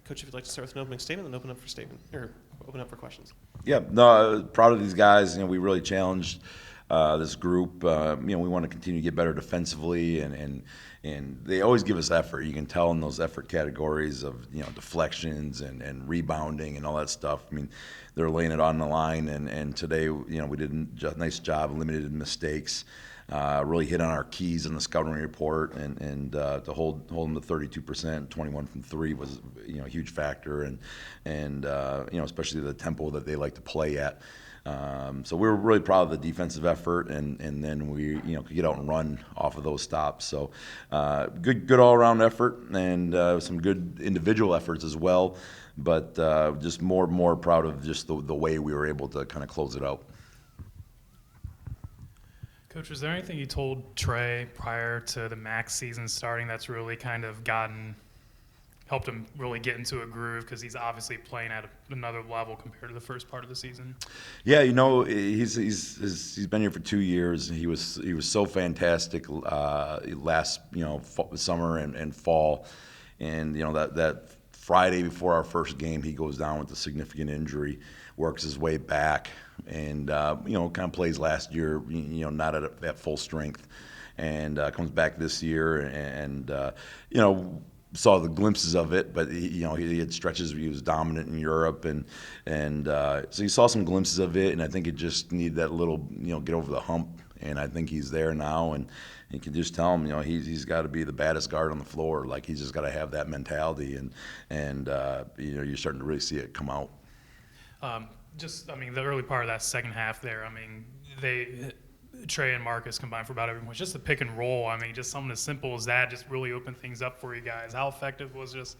Coach, if you'd like to start with an opening statement, then open up for questions. Yeah, no, proud of these guys. We really challenged this group. We want to continue to get better defensively, and they always give us effort. You can tell in those effort categories of deflections and rebounding and all that stuff. I mean, they're laying it on the line, and today we did a nice job, limited mistakes. Really hit on our keys in the scouting report, and to hold them to 32%, 21 from three was a huge factor, and especially the tempo that they like to play at. So we were really proud of the defensive effort, and then we could get out and run off of those stops. So good all around effort, and some good individual efforts as well. But just more proud of just the way we were able to kind of close it out. Coach, was there anything you told Trey prior to the Max season starting that's really kind of helped him really get into a groove, because he's obviously playing at another level compared to the first part of the season? Yeah, he's been here for 2 years. He was so fantastic last summer and fall, and that Friday before our first game, he goes down with a significant injury, works his way back, and kind of plays last year, not at full strength, and comes back this year, and saw the glimpses of it, but he had stretches where he was dominant in Europe, and so you saw some glimpses of it, and I think it just needed that little get over the hump, and I think he's there now, and you can just tell him he's got to be the baddest guard on the floor. Like, he's just got to have that mentality, and you're starting to really see it come out. The early part of that second half there, Trey and Marcus combined for about every point. Just the pick and roll, just something as simple as that just really opened things up for you guys. How effective was just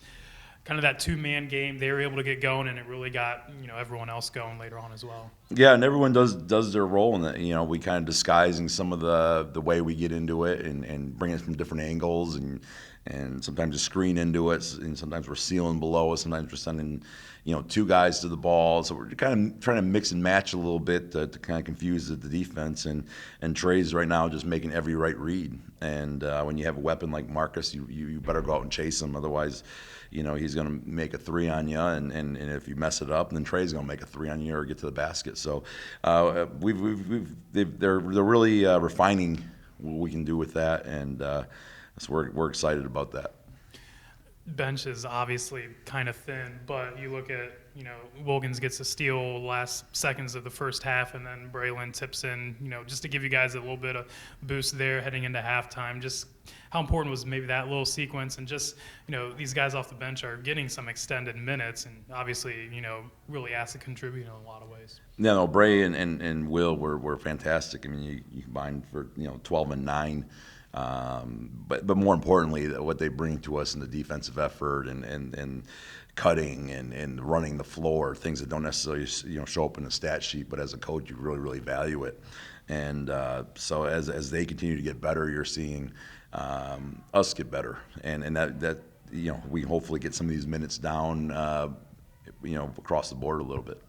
kind of that two-man game? They were able to get going, and it really got everyone else going later on as well. Yeah, and everyone does their role in that. We kind of disguising some of the way we get into it, and bring it from different angles, and sometimes just screen into it, and sometimes we're sealing below us, sometimes we're sending two guys to the ball. So we're kind of trying to mix and match a little bit to kind of confuse the defense, and Trey's right now just making every right read. And when you have a weapon like Marcus, you better go out and chase him, otherwise he's going to make a three on you, and if you mess it up, then Trey's going to make a three on you or get to the basket. So they're really refining what we can do with that, and so we're excited about that. Bench is obviously kind of thin, but you look at, Wilkins gets a steal last seconds of the first half, and then Braylon tips in, just to give you guys a little bit of boost there heading into halftime. Just how important was maybe that little sequence, and just, these guys off the bench are getting some extended minutes, and obviously, really asked to contribute in a lot of ways. Yeah, no, Bray and Will were fantastic. You combined for 12 and 9. But more importantly, what they bring to us in the defensive effort and cutting and running the floor, things that don't necessarily show up in the stat sheet, but as a coach you really value it. And so as they continue to get better, you're seeing us get better, and that we hopefully get some of these minutes down across the board a little bit.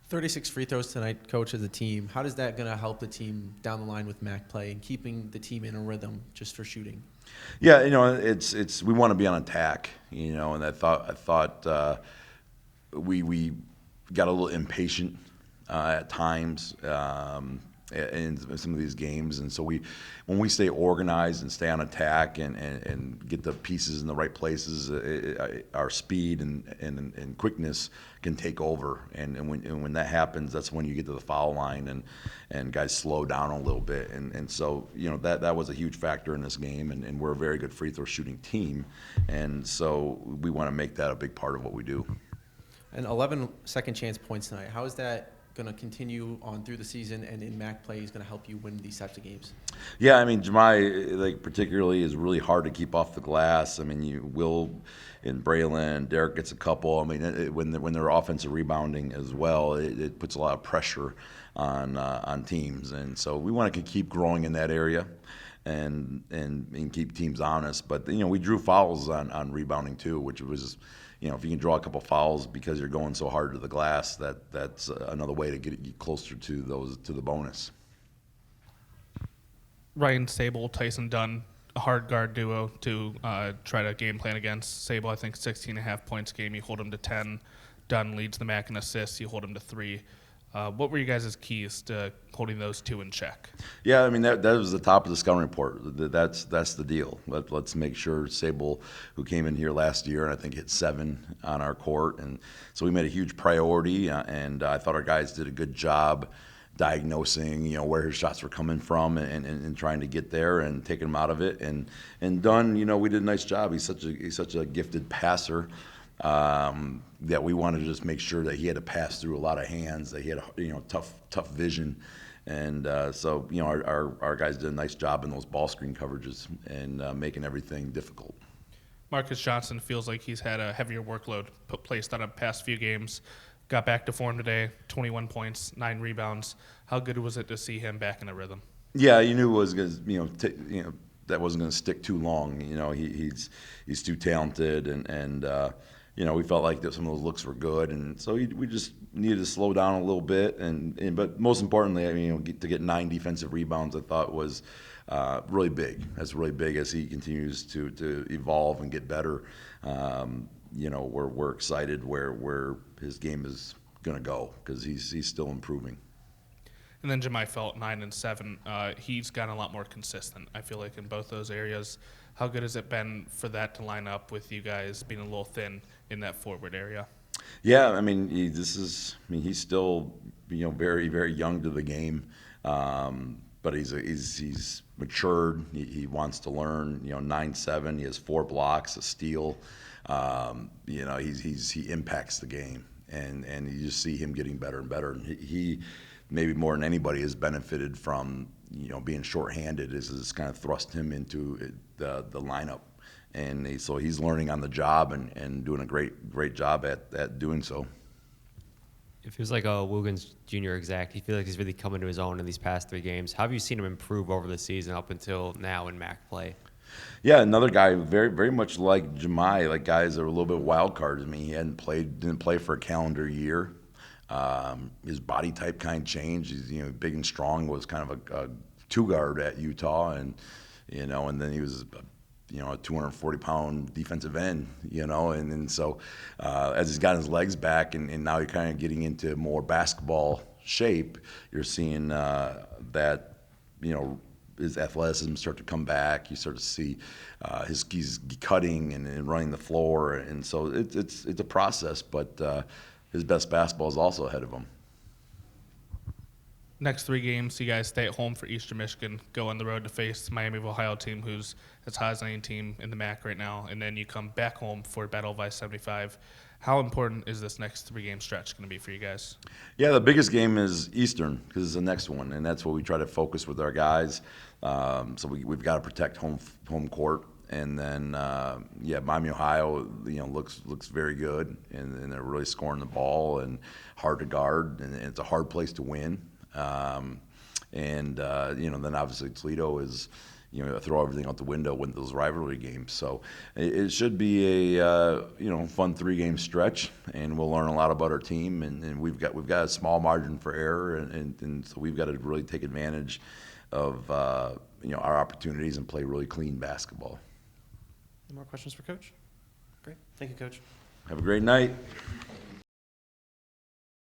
36 free throws tonight, Coach, as a team. How is that going to help the team down the line with MAC play and keeping the team in a rhythm just for shooting? Yeah, it's we want to be on attack, and I thought we got a little impatient at times in some of these games, and so when we stay organized and stay on attack and get the pieces in the right places, our speed and quickness can take over, and when that happens, that's when you get to the foul line and guys slow down a little bit, and so that was a huge factor in this game, and we're a very good free throw shooting team, and so we want to make that a big part of what we do. And 11 second chance points tonight. How is that going to continue on through the season, and in MAC play is going to help you win these types of games? Yeah, Jemai, particularly is really hard to keep off the glass. You Will and Braylon, Derek gets a couple. When they're offensive rebounding as well, it puts a lot of pressure on teams, and so we want to keep growing in that area and keep teams honest. But we drew fouls on rebounding too, which was, if you can draw a couple fouls because you're going so hard to the glass, that's another way to get you closer to the bonus. Ryan Sable, Tyson Dunn a hard guard duo to try to game plan against. Sable, I think 16.5 points game. You hold him to 10. Dunn leads the MAC in assists. You hold him to 3. What were you guys' keys to holding those two in check? Yeah, I mean that was the top of the scouting report. That's the deal. Let's make sure Sable, who came in here last year and I think hit 7 on our court, and so we made a huge priority. And I thought our guys did a good job diagnosing, where his shots were coming from and trying to get there and taking him out of it. And Dunn, we did a nice job. He's such a gifted passer. That we wanted to just make sure that he had to pass through a lot of hands, that he had tough vision, and so our guys did a nice job in those ball screen coverages and making everything difficult. Marcus Johnson feels like he's had a heavier workload placed on him past few games. Got back to form today, 21 points, 9 rebounds. How good was it to see him back in a rhythm? Yeah, you knew it was going to, that wasn't going to stick too long. He's too talented, and we felt like that some of those looks were good, and so we just needed to slow down a little bit. But most importantly, to get 9 defensive rebounds, I thought was really big. That's really big as he continues to evolve and get better. We're excited where his game is going to go because he's still improving. And then Jemai Felt, 9 and 7. He's gotten a lot more consistent, I feel like, in both those areas. How good has it been for that to line up with you guys being a little thin in that forward area? Yeah, he's still very, very young to the game, but he's matured. He wants to learn. 9-7. He has 4 blocks, a steal. He impacts the game, and you just see him getting better and better. And he maybe more than anybody has benefited from being shorthanded. Is kind of thrust him into the lineup, and so he's learning on the job and doing a great job at doing so. It feels like a Wilkins Jr. exact. He feels like he's really come into his own in these past 3 games. How have you seen him improve over the season up until now in MAC play? Yeah, another guy very, very much like Jemai, like guys that are a little bit wild cards. He didn't play for a calendar year. His body type kind of changed. He's big and strong. Was kind of a 2-guard at Utah, and then he was a 240-pound defensive end. And then so as he's gotten his legs back and now you're kind of getting into more basketball shape, you're seeing that his athleticism start to come back. You start to see he's cutting and running the floor, and so it's a process, but his best basketball is also ahead of him. Next 3 games, you guys stay at home for Eastern Michigan, go on the road to face Miami of Ohio team, who's as high as any team in the MAC right now, and then you come back home for Battle of I-75. How important is this next 3-game stretch going to be for you guys? Yeah, the biggest game is Eastern because it's the next one, and that's what we try to focus with our guys. So we've got to protect home court. And then, Miami, Ohio, looks very good, and they're really scoring the ball and hard to guard, and it's a hard place to win. Then obviously Toledo is, throw everything out the window with those rivalry games. So it should be a fun 3-game stretch, and we'll learn a lot about our team, and we've got a small margin for error, and so we've got to really take advantage of our opportunities and play really clean basketball. Any more questions for Coach? Great. Thank you, Coach. Have a great night.